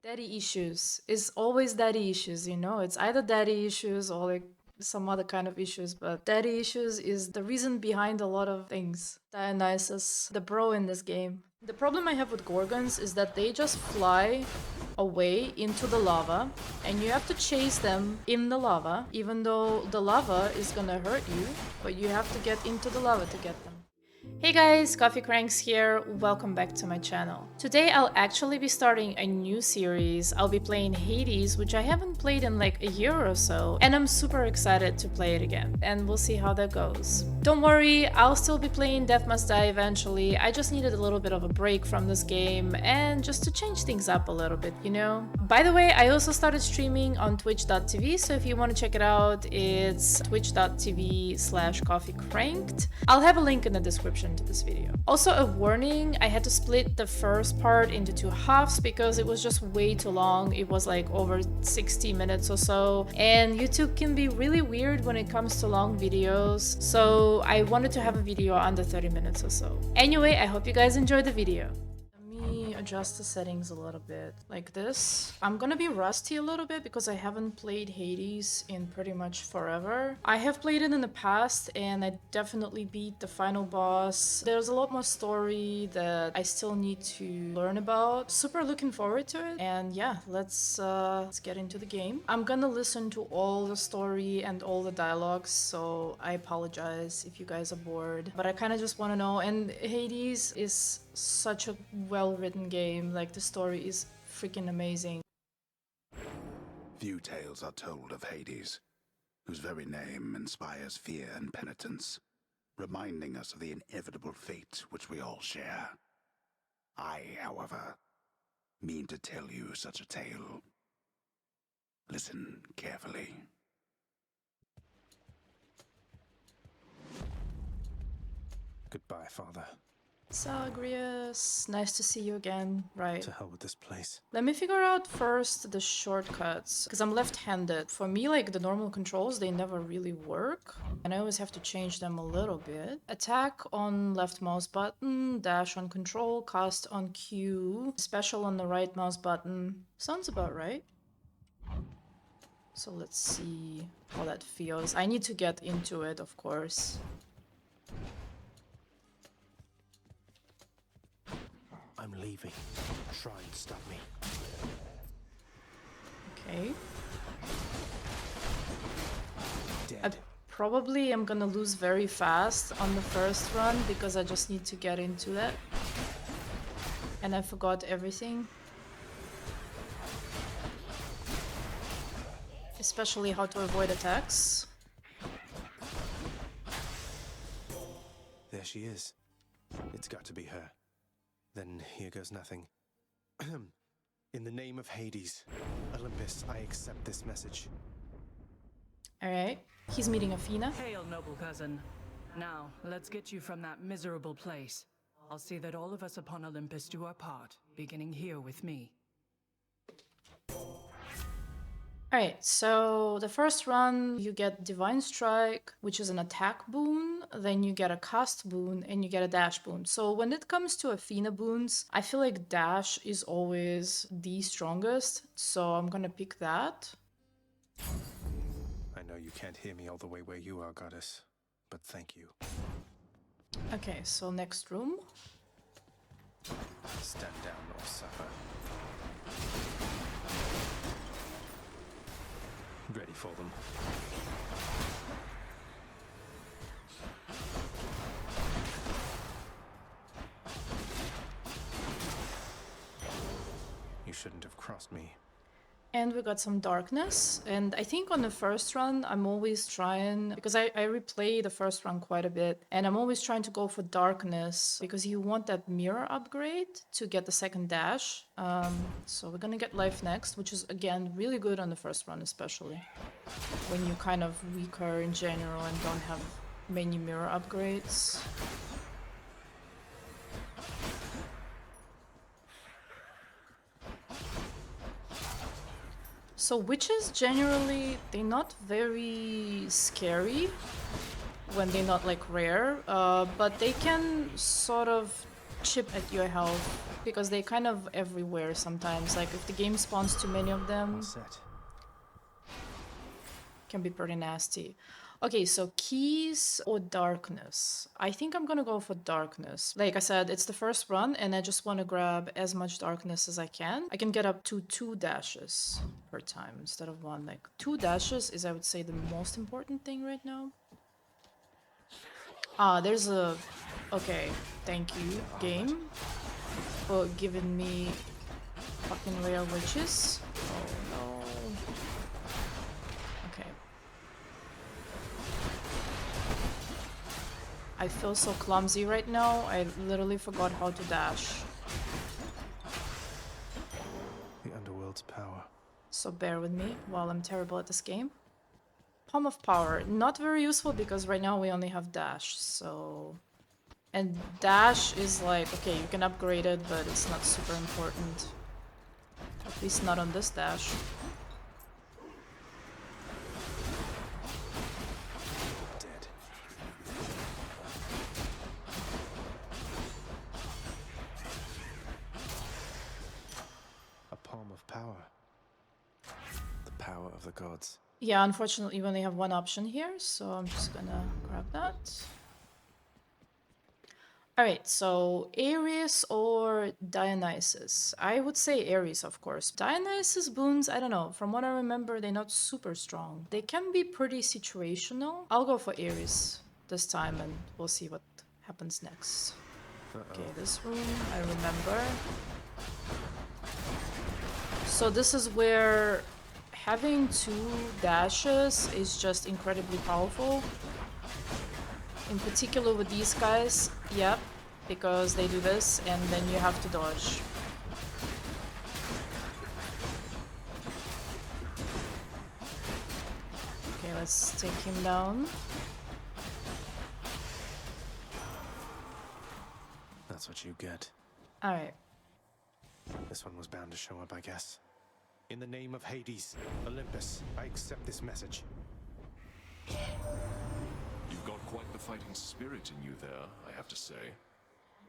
Daddy issues is always daddy issues, you know? It's either daddy issues or like some other kind of issues, but daddy issues is the reason behind a lot of things. Dionysus, the bro in this game. The problem I have with Gorgons is that they just fly away into the lava and you have to chase them in the lava, even though the lava is gonna hurt you, but you have to get into the lava to get them. Hey guys, Coffee Cranks here, welcome back to my channel. Today I'll actually be starting a new series. I'll be playing Hades, which I haven't played in like a year or so, and I'm super excited to play it again, and we'll see how that goes. Don't worry, I'll still be playing Death Must Die eventually. I just needed a little bit of a break from this game, and just to change things up a little bit, you know? By the way, I also started streaming on twitch.tv, so if you want to check it out, it's twitch.tv/coffeecranked. I'll have a link in the description to this video. Also a warning, I had to split the first part into two halves because it was just way too long. It was like over 60 minutes or so, and YouTube can be really weird when it comes to long videos, so I wanted to have a video under 30 minutes or so. Anyway, I hope you guys enjoyed the video. Let me adjust the settings a little bit like this. I'm gonna be rusty a little bit because I haven't played Hades in pretty much forever. I have played it in the past and I definitely beat the final boss. There's a lot more story that I still need to learn about. Super looking forward to it, and yeah, let's get into the game. I'm gonna listen to all the story and all the dialogues, so I apologize if you guys are bored, but I kind of just want to know. And Hades is such a well-written game. Like, the story is freaking amazing. Few tales are told of Hades, whose very name inspires fear and penitence, reminding us of the inevitable fate which we all share. I, however, mean to tell you such a tale. Listen carefully. Goodbye, Father. Zagreus, nice to see you again. Right. To hell with this place. Let me figure out first the shortcuts, because I'm left-handed. For me, like, the normal controls, they never really work, and I always have to change them a little bit. Attack on left mouse button, dash on control, cast on Q, special on the right mouse button. Sounds about right. So let's see how that feels. I need to get into it, of course. I'm leaving. Try and stop me. Okay. I Dead. probably am gonna lose very fast on the first run because I just need to get into that. And I forgot everything. Especially how to avoid attacks. There she is. It's got to be her. Then here goes nothing. In the name of Hades, Olympus, I accept this message. Alright. He's meeting Athena. Hail, noble cousin. Now, let's get you from that miserable place. I'll see that all of us upon Olympus do our part, beginning here with me. Alright, so the first run you get Divine Strike, which is an attack boon, then you get a cast boon, and you get a dash boon. So when it comes to Athena boons, I feel like dash is always the strongest, so I'm gonna pick that. I know you can't hear me all the way where you are, goddess, but thank you. Okay, so next room. Stand down or suffer. Ready for them. You shouldn't have crossed me. And we got some darkness, and I think on the first run I'm always trying, because I replay the first run quite a bit, and I'm always trying to go for darkness because you want that mirror upgrade to get the second dash. So we're gonna get life next, which is again really good on the first run, especially when you're kind of weaker in general and don't have many mirror upgrades. So witches generally, they're not very scary when they're not like rare, but they can sort of chip at your health because they kind of everywhere sometimes. Like if the game spawns too many of them, All set. can be pretty nasty. Okay, so keys or darkness? I think I'm gonna go for darkness. Like I said, it's the first run and I just want to grab as much darkness as I can. I can get up to 2 dashes per time instead of 1. Like 2 dashes is, I would say, the most important thing right now. Ah, there's a... Okay, thank you, game, for giving me fucking rare witches. Oh no. Okay. I feel so clumsy right now. I literally forgot how to dash. The Underworld's power. So bear with me while I'm terrible at this game. Palm of Power. Not very useful because right now we only have dash, so... And dash is like, okay, you can upgrade it, but it's not super important. At least not on this dash. Dead. A palm of power. The power of the gods. Yeah, unfortunately we only have one option here, so I'm just gonna grab that. Alright, so Ares or Dionysus? I would say Ares, of course. Dionysus boons, I don't know. From what I remember, they're not super strong. They can be pretty situational. I'll go for Ares this time and we'll see what happens next. Okay, this room, I remember. So this is where having 2 dashes is just incredibly powerful. In particular with these guys, yep, because they do this and then you have to dodge. Okay, let's take him down. That's what you get. Alright. This one was bound to show up, I guess. In the name of Hades, Olympus, I accept this message. You've got quite the fighting spirit in you there, I have to say.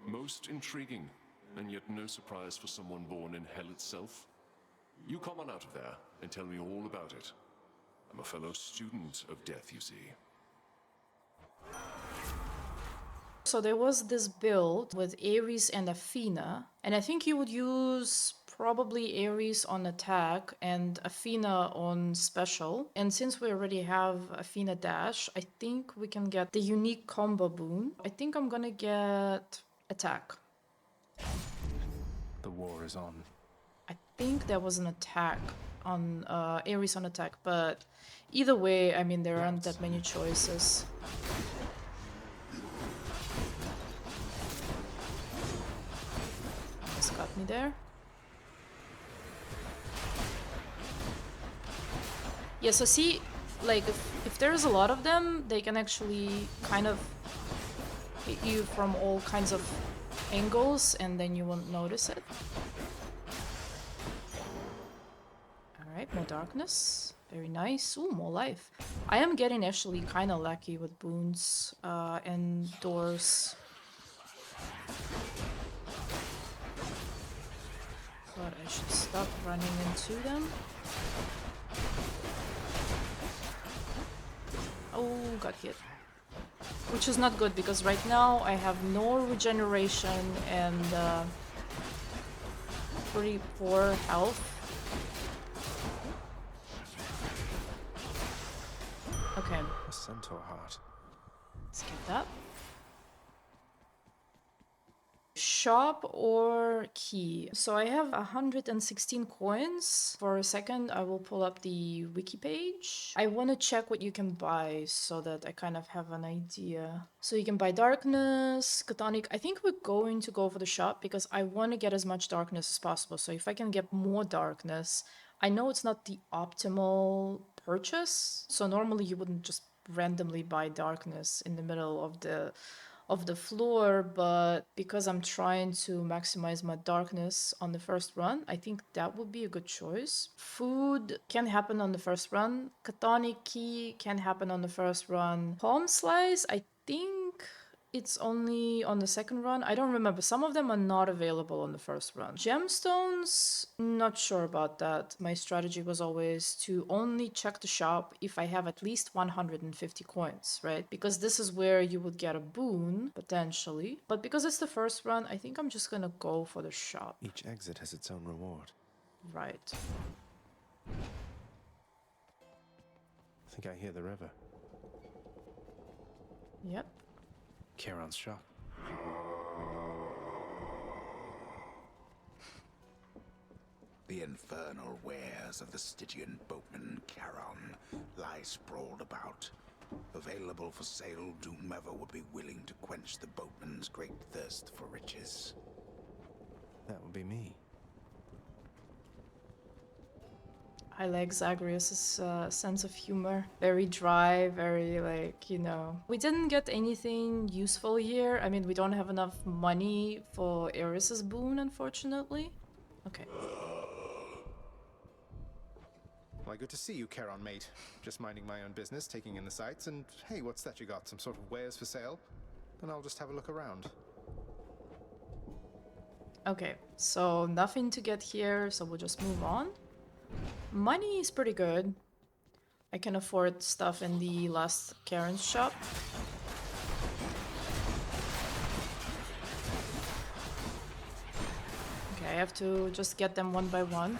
Most intriguing, and yet no surprise for someone born in hell itself. You come on out of there and tell me all about it. I'm a fellow student of death, you see. So there was this build with Ares and Athena, and I think you would use probably Ares on attack and Athena on special. And since we already have Athena dash, I think we can get the unique combo boon. I think I'm gonna get attack. The war is on. I think there was an attack on Ares on attack, but either way, I mean, there aren't that many choices. Just got me there. Yeah, so see, like, if there's a lot of them, they can actually kind of hit you from all kinds of angles, and then you won't notice it. Alright, more darkness. Very nice. Ooh, more life. I am getting actually kind of lucky with boons and doors. But I should stop running into them. Oh, got hit. Which is not good because right now I have no regeneration and pretty poor health. Okay, A centaur heart. let's get that. Shop or key? So I have 116 coins. For a second, I will pull up the wiki page. I want to check what you can buy so that I kind of have an idea. So you can buy darkness, chthonic. I think we're going to go for the shop because I want to get as much darkness as possible. So if I can get more darkness, I know it's not the optimal purchase. So normally you wouldn't just randomly buy darkness in the middle of the floor, but because I'm trying to maximize my darkness on the first run, I think that would be a good choice. Food can happen on the first run. Chthonic key can happen on the first run. Palm slice, I think it's only on the second run. I don't remember. Some of them are not available on the first run. Gemstones, not sure about that. My strategy was always to only check the shop if I have at least 150 coins, right? Because this is where you would get a boon, potentially. But because it's the first run, I think I'm just gonna go for the shop. Each exit has its own reward. Right. I think I hear the river. Yep. Charon's shop. The infernal wares of the Stygian boatman Charon lie sprawled about, available for sale to whomever would be willing to quench the boatman's great thirst for riches. That would be me. I like Zagreus' sense of humor. Very dry, very like, you know. We didn't get anything useful here. I mean, we don't have enough money for Eris's boon, unfortunately. Okay. Why, good to see you, Charon, mate. Just minding my own business, taking in the sights, and hey, what's that you got? Some sort of wares for sale? Then I'll just have a look around. Okay, so nothing to get here, so we'll just move on. Money is pretty good. I can afford stuff in the last Karen's shop. Okay, I have to just get them one by one.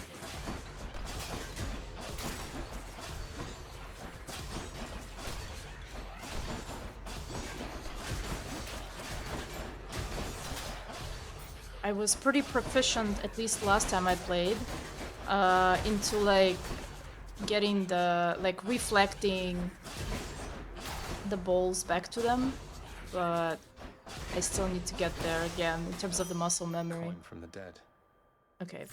I was pretty proficient, at least last time I played, into like getting the, like reflecting the balls back to them, but I still need to get there again in terms of the muscle memory. Coin from the dead. Okay.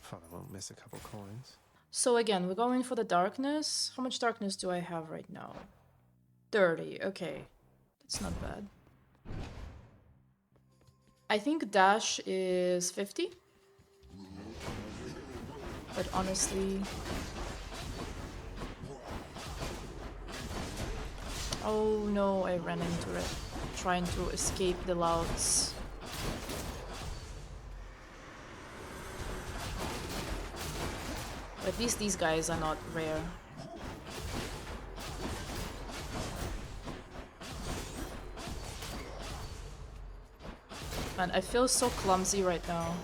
Father won't miss a couple coins. So again, we're going for the darkness. How much darkness do I have right now? 30, okay. That's not bad. I think dash is 50. But honestly... Oh no, I ran into it. Trying to escape the louds. At least these guys are not rare. Man, I feel so clumsy right now.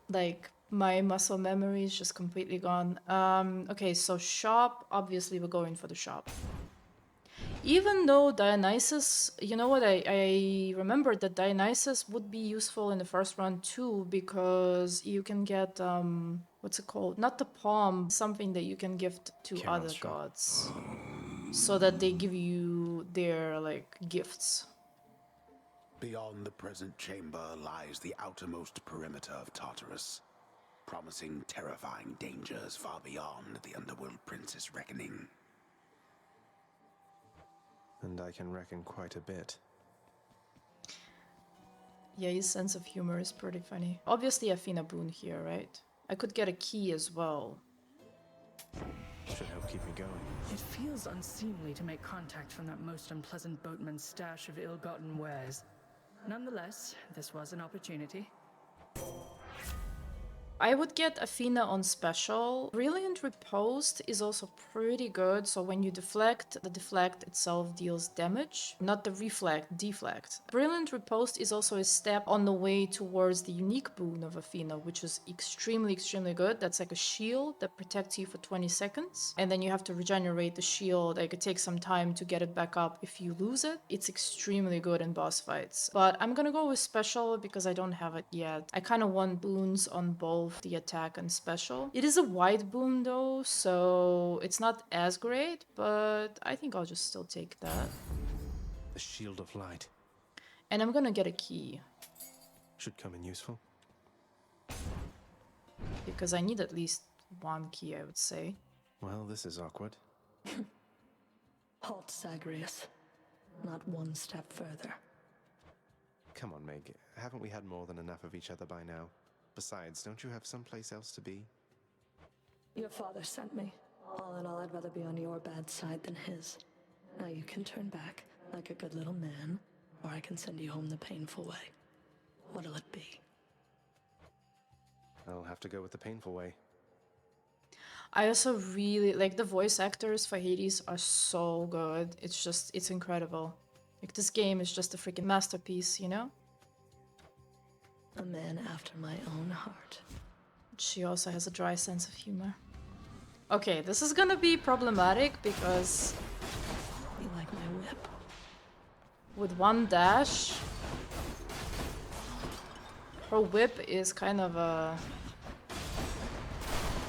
Like, my muscle memory is just completely gone. Okay, so shop, obviously we're going for the shop. Even though Dionysus, you know what, I remembered that Dionysus would be useful in the first run too, because you can get, what's it called? Not the palm, something that you can gift to Charon's other shop. gods. So that they give you their, like, gifts. Beyond the present chamber lies the outermost perimeter of Tartarus, promising terrifying dangers far beyond the Underworld Prince's reckoning. And I can reckon quite a bit. Yeah, his sense of humor is pretty funny. Obviously Athena boon here, right? I could get a key as well. Should help keep me going. It feels unseemly to make contact from that most unpleasant boatman's stash of ill-gotten wares. Nonetheless, this was an opportunity. I would get Athena on special. Brilliant Riposte is also pretty good, so when you deflect, the deflect itself deals damage. Not the reflect, deflect. Brilliant Riposte is also a step on the way towards the unique boon of Athena, which is extremely, extremely good. That's like a shield that protects you for 20 seconds. And then you have to regenerate the shield. Like, it takes some time to get it back up if you lose it. It's extremely good in boss fights. But I'm gonna go with special because I don't have it yet. I kind of want boons on both the attack and special. It is a wide boon though, so it's not as great, but I think I'll just still take that. The Shield of Light. And I'm gonna get a key, Should come in useful. because I need at least one key, I would say. Well, this is awkward. Halt, Zagreus. Not one step further. Come on, Meg. Haven't we had more than enough of each other by now? Besides, don't you have someplace else to be? Your father sent me. All in all, I'd rather be on your bad side than his. Now you can turn back like a good little man, or I can send you home the painful way. What'll it be? I'll have to go with the painful way. I also really like the voice actors for Hades are so good. It's incredible. Like this game is just a freaking masterpiece, you know? A man after my own heart. She also has a dry sense of humor. Okay, this is gonna be problematic because You like my whip? with one dash, her whip is kind of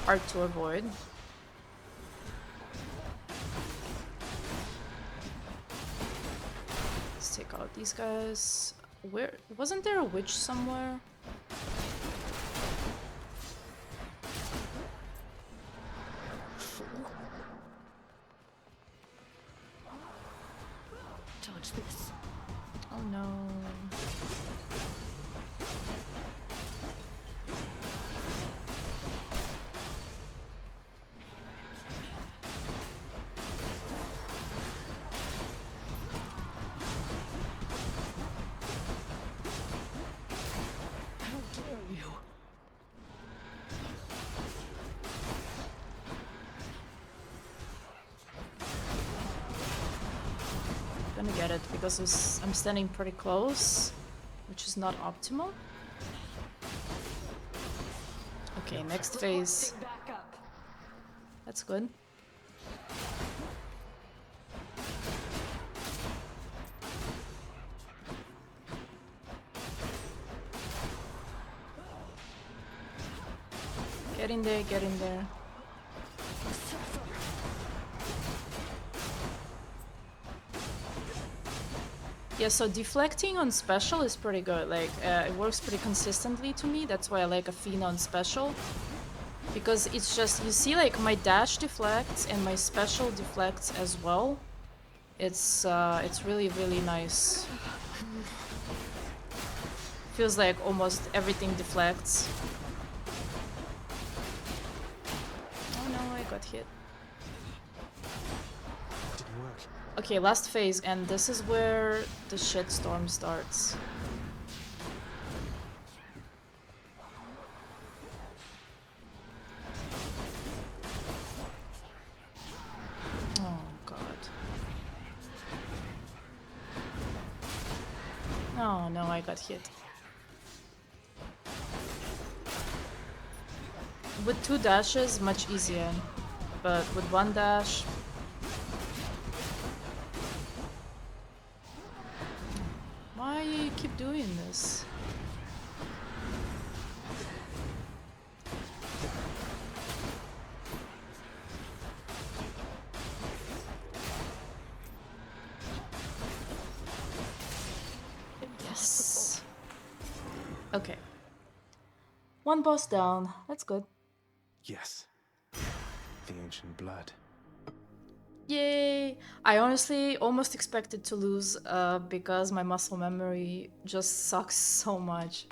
hard to avoid. Let's take out these guys. Where wasn't there a witch somewhere? Dodge this. Oh no. How dare you? Gonna get it because I'm standing pretty close, which is not optimal. Okay, next phase. Back up. That's good. Get in there, get in there. Yeah, so deflecting on special is pretty good. Like, it works pretty consistently to me. That's why I like Athena on special. Because it's just, you see, like, my dash deflects and my special deflects as well. It's really, really nice. Feels like almost everything deflects. Oh no, I got hit. Didn't work. Okay, last phase, and this is where the shitstorm starts. Oh god. Oh no, I got hit. With 2 dashes, much easier. But with 1 dash... Why you keep doing this? Yes. Okay. 1 boss down. That's good. Yes. The ancient blood. Yay! I honestly almost expected to lose because my muscle memory just sucks so much.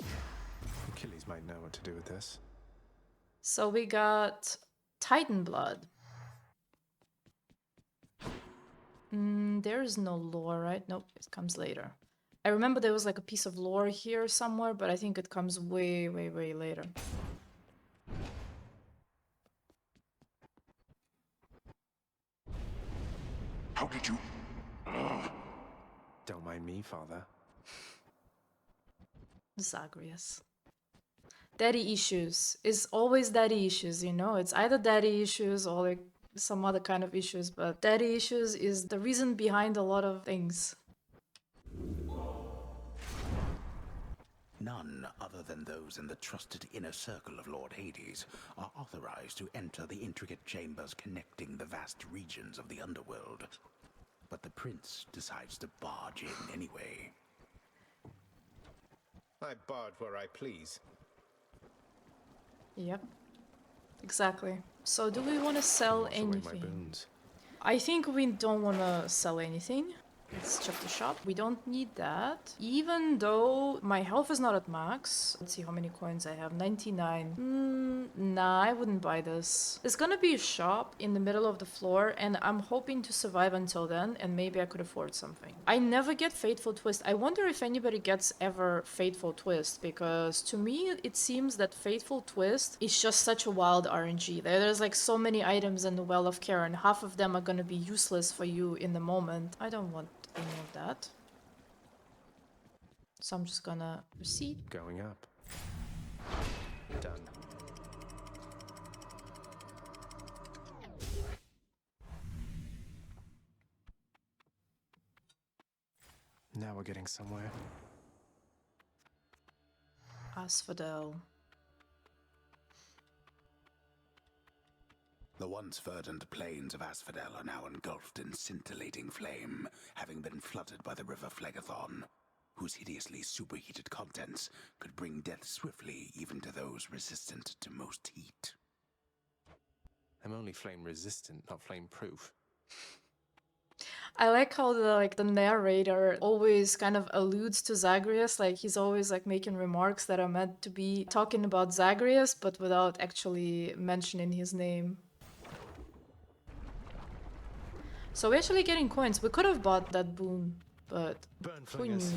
Achilles might know what to do with this. So we got Titan blood. There's no lore, right? Nope, it comes later. I remember there was like a piece of lore here somewhere, but I think it comes way, way, way later. How did you? Don't mind me, father. Zagreus. Daddy issues is always daddy issues, you know? It's either daddy issues or like some other kind of issues, but daddy issues is the reason behind a lot of things. None other than those in the trusted inner circle of Lord Hades are authorized to enter the intricate chambers connecting the vast regions of the Underworld. But the prince decides to barge in anyway. I barge where I please. Yep. Exactly. So do we want to sell Wash away my anything? boons. I think we don't want to sell anything. Let's check the shop. We don't need that. Even though my health is not at max. Let's see how many coins I have. 99. Nah, I wouldn't buy this. There's gonna be a shop in the middle of the floor, and I'm hoping to survive until then, and maybe I could afford something. I never get Fateful Twist. I wonder if anybody gets ever Fateful Twist, because to me, it seems that Fateful Twist is just such a wild RNG. There's like so many items in the Well of Care, and half of them are gonna be useless for you in the moment. I don't want any of that. So I'm just gonna proceed. Going up. Done. Now we're getting somewhere. Asphodel. The once verdant plains of Asphodel are now engulfed in scintillating flame, having been flooded by the river Phlegathon, whose hideously superheated contents could bring death swiftly even to those resistant to most heat. I'm only flame resistant, not flame proof. I like how the narrator always kind of alludes to Zagreus, like he's always like making remarks that are meant to be talking about Zagreus, but without actually mentioning his name. So we're actually getting coins. We could have bought that boon, but Burn who knew? flingers.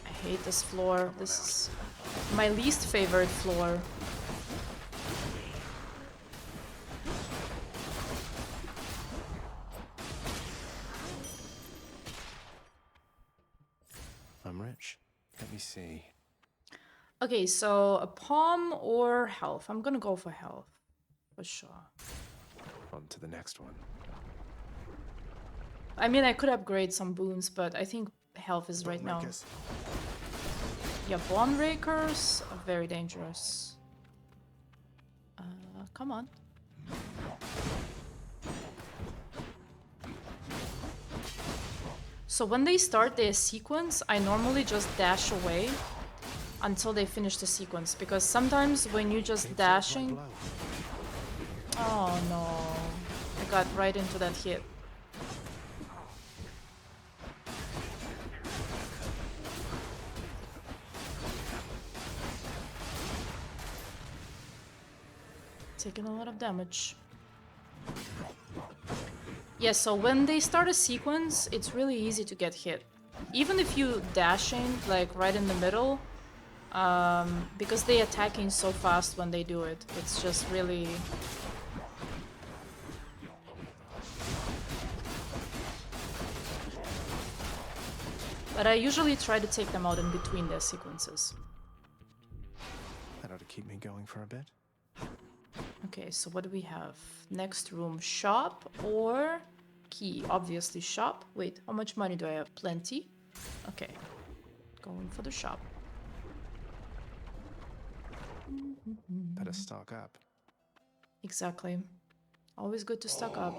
I hate this floor. This is my least favorite floor. I'm rich. Let me see. Okay, so a palm or health? I'm gonna go for health, for sure. On to the next one. I mean, I could upgrade some boons, but I think health is right now. Bonerakers. Yeah, bone rakers are very dangerous. Come on. So when they start their sequence, I normally just dash away until they finish the sequence, because sometimes when you just Think dashing... blow. Oh no, I got right into that hit. Taking a lot of damage. Yeah, so when they start a sequence, it's really easy to get hit. Even if you dashing, like right in the middle, because they attacking so fast when they do it. It's just really... But I usually try to take them out in between their sequences. That ought to keep me going for a bit. Okay, so what do we have? Next room, shop or key? Obviously shop. Wait, how much money do I have? Plenty. Okay, going for the shop. Better stock up. Exactly. Always good to stock up.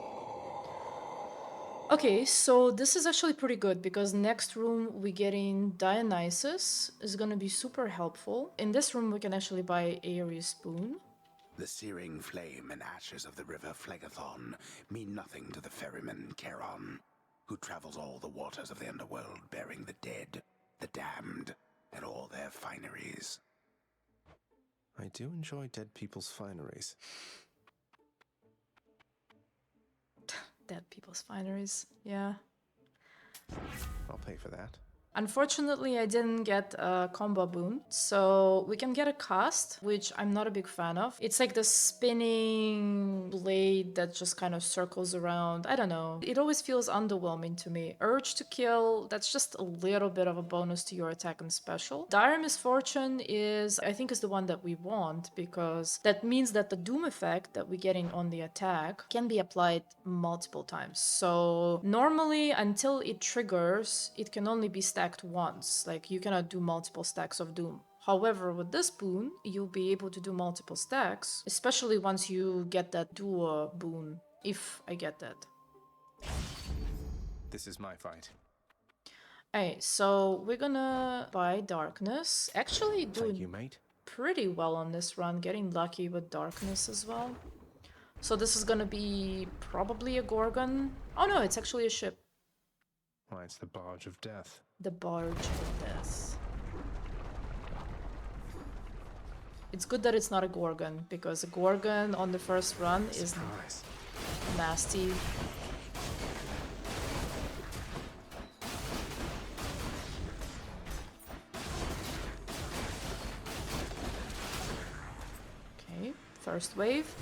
Okay, so this is actually pretty good because next room we get in Dionysus is gonna be super helpful. In this room we can actually buy Ares spoon. The searing flame and ashes of the river Phlegathon mean nothing to the ferryman Charon, who travels all the waters of the Underworld bearing the dead, the damned, and all their fineries. I do enjoy dead people's fineries. Dead people's fineries, yeah. I'll pay for that. Unfortunately, I didn't get a combo boon, so we can get a cast, which I'm not a big fan of. It's like the spinning blade that just kind of circles around. I don't know. It always feels underwhelming to me. Urge to kill, that's just a little bit of a bonus to your attack and special. Dire Misfortune is, I think, is the one that we want, because that means that the doom effect that we're getting on the attack can be applied multiple times. So normally, until it triggers, it can only be stacked once. Like, you cannot do multiple stacks of doom. However, with this boon, you'll be able to do multiple stacks, especially once you get that duo boon, if I get that. This is my fight. Alright, so we're gonna buy darkness. Actually Thank you, doing mate. pretty well on this run, getting lucky with darkness as well. So this is gonna be probably a Gorgon. Oh no, it's actually a ship. Why, it's the Barge of Death. The Barge of Death. It's good that it's not a Gorgon, because a Gorgon on the first run is Surprise. nasty. Okay, first wave.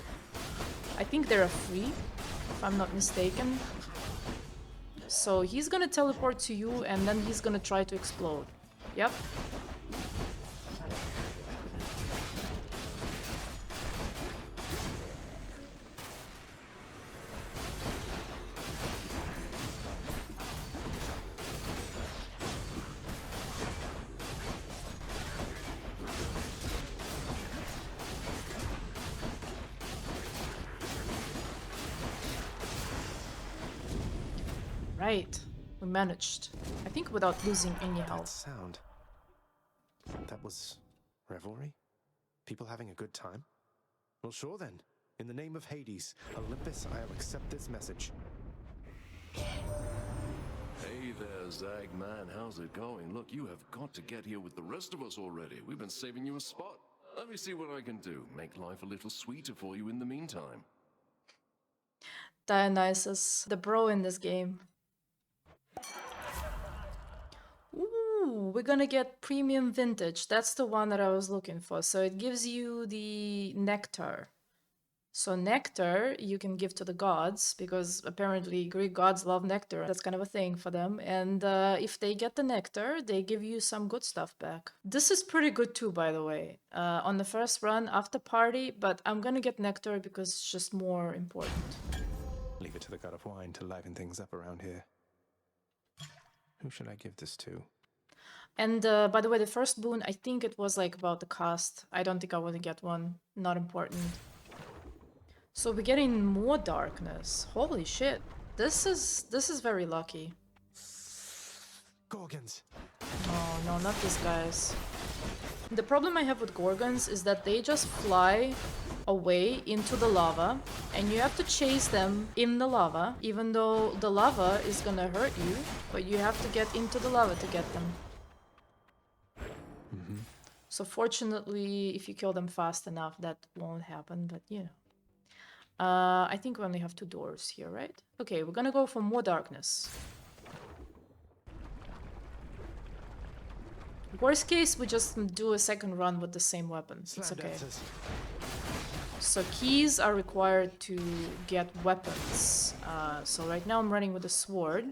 I think they're free, if I'm not mistaken. So he's gonna teleport to you and then he's gonna try to explode. Yep. Right. We managed. I think without losing any That health. sound. That was revelry? People having a good time? Well, sure then. In the name of Hades, Olympus, I'll accept this message. Hey there, Zagman. How's it going? Look, you have got to get here with the rest of us already. We've been saving you a spot. Let me see what I can do. Make life a little sweeter for you in the meantime. Dionysus, the bro in this game. Ooh, we're gonna get premium vintage. That's the one that I was looking for. So it gives you the nectar. So nectar you can give to the gods, because apparently Greek gods love nectar. That's kind of a thing for them. And if they get the nectar, they give you some good stuff back. This is pretty good too, by the way. On the first run, after party, but I'm gonna get nectar because it's just more important. Leave it to the god of wine to liven things up around here. Who should I give this to? And by the way, the first boon, I think it was like about the cost. I don't think I want to get one. Not important. So we're getting more darkness. Holy shit. This is very lucky. Gorgons! Oh no, not these guys. The problem I have with Gorgons is that they just fly away into the lava and you have to chase them in the lava, even though the lava is gonna hurt you, but you have to get into the lava to get them. So fortunately, if you kill them fast enough, that won't happen, but you know. I think we only have 2 doors here, right? Okay, we're gonna go for more darkness. Worst case, we just do a second run with the same weapons. It's okay. So keys are required to get weapons. So right now I'm running with a sword.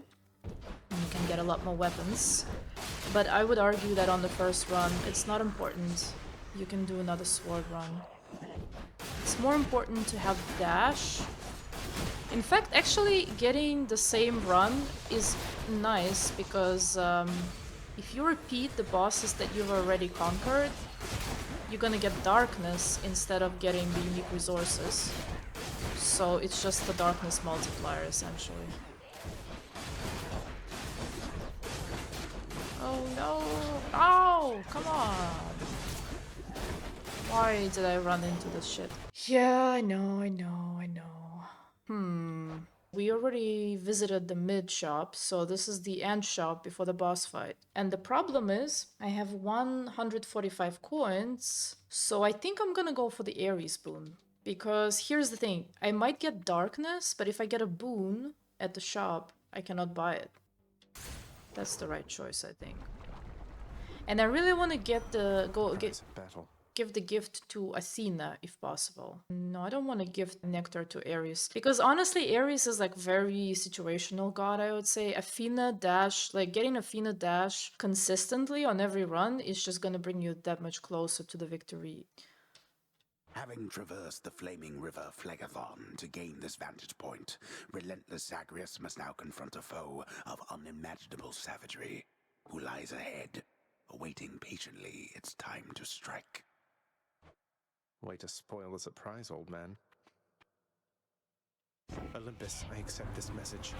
And you can get a lot more weapons. But I would argue that on the first run, it's not important. You can do another sword run. It's more important to have dash. In fact, actually getting the same run is nice because if you repeat the bosses that you've already conquered, you're gonna get darkness instead of getting the unique resources. So it's just the darkness multiplier essentially. Oh no! Oh, come on! Why did I run into this shit? Yeah, I know. We already visited the mid shop, so this is the end shop before the boss fight. And the problem is, I have 145 coins, so I think I'm gonna go for the Ares boon. Because here's the thing, I might get darkness, but if I get a boon at the shop, I cannot buy it. That's the right choice, I think. And I really want to get the give the gift to Athena if possible. No, I don't want to give nectar to Ares because honestly, Ares is like very situational god. I would say Athena dash, like getting Athena dash consistently on every run is just gonna bring you that much closer to the victory. Having traversed the flaming river Phlegethon to gain this vantage point, relentless Zagreus must now confront a foe of unimaginable savagery, who lies ahead, awaiting patiently its time to strike. Way to spoil the surprise, old man. Olympus, I accept this message.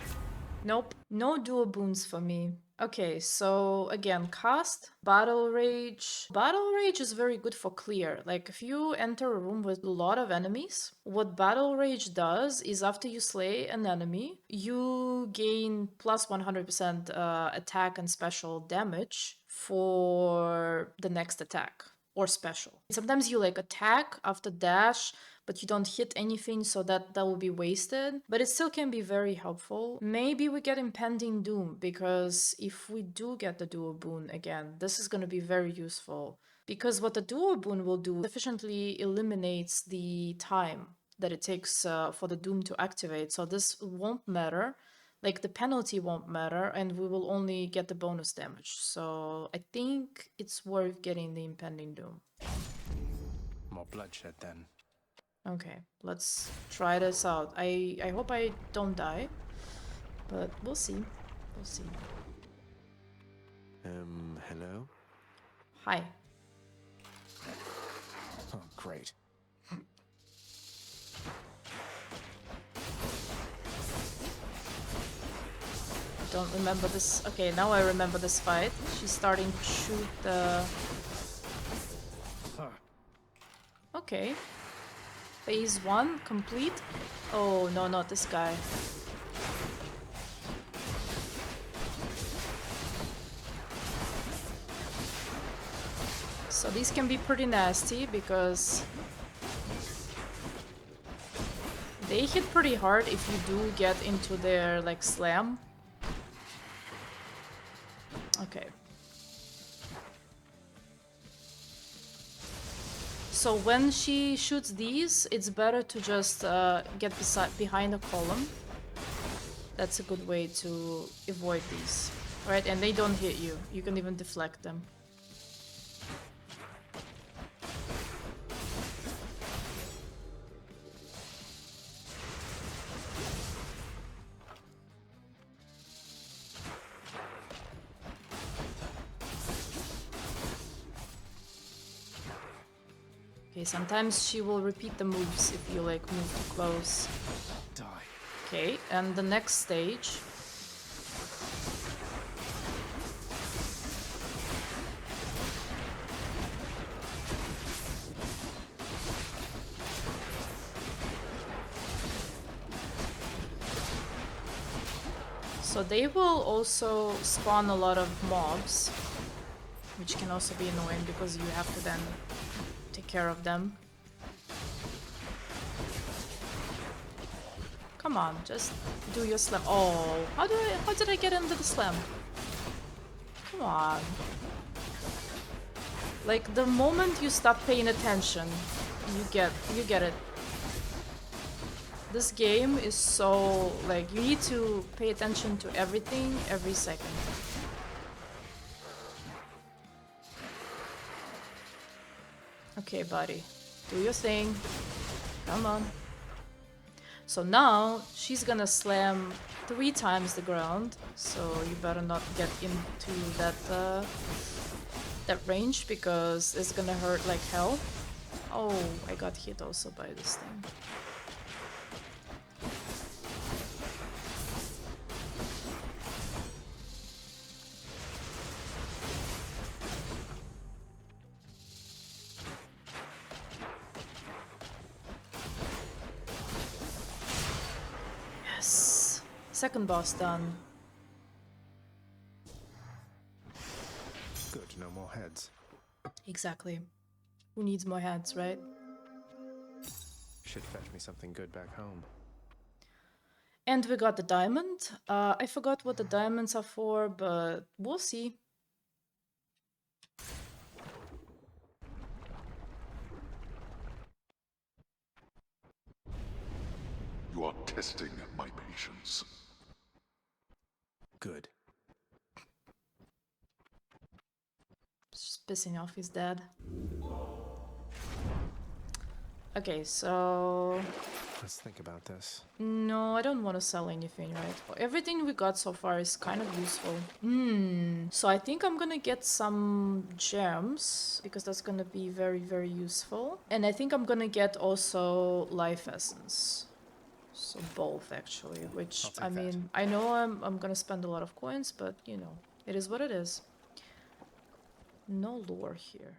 Nope, no dual boons for me. Okay, so again, cast, Battle Rage. Battle Rage is very good for clear. Like, if you enter a room with a lot of enemies, what Battle Rage does is after you slay an enemy, you gain plus 100% attack and special damage for the next attack or special. Sometimes you like attack after dash, but you don't hit anything, so that will be wasted. But it still can be very helpful. Maybe we get Impending Doom, because if we do get the Dual Boon again, this is going to be very useful. Because what the Dual Boon will do efficiently eliminates the time that it takes for the Doom to activate, so this won't matter. Like, the penalty won't matter, and we will only get the bonus damage. So I think it's worth getting the Impending Doom. More bloodshed then. Okay, let's try this out. I hope I don't die, but we'll see. We'll see. Hello? Hi. Oh, great. Don't remember this. Okay, now I remember this fight. She's starting to shoot the... Okay. Phase 1 complete. Oh, no, not this guy. So these can be pretty nasty because they hit pretty hard if you do get into their, like, slam. Okay. So when she shoots these, it's better to just get behind a column. That's a good way to avoid these, right? And they don't hit you. You can even deflect them. Okay, sometimes she will repeat the moves if you, like, move too close. Die. Okay, and the next stage. So they will also spawn a lot of mobs, which can also be annoying because you have to then take care of them. Come on, just do your slam. Oh, how did I get into the slam? Come on. Like, the moment you stop paying attention, you get it. This game is so, like, you need to pay attention to everything every second. Okay, buddy. Do your thing. Come on. So now she's gonna slam 3 times the ground, so you better not get into that range because it's gonna hurt like hell. Oh, I got hit also by this thing. Yes. Second boss done. Good, no more heads. Exactly. Who needs more heads, right? Should fetch me something good back home. And we got the diamond. I forgot what the diamonds are for, but we'll see. You are testing my patience. Good. Just pissing off his dad. Okay, so... Let's think about this. No, I don't want to sell anything, right? Everything we got so far is kind of useful. So I think I'm gonna get some gems, because that's gonna be very, very useful. And I think I'm gonna get also life essence. So both, actually, which, I mean, I know I'm gonna spend a lot of coins, but, you know, It is what it is. No lore here.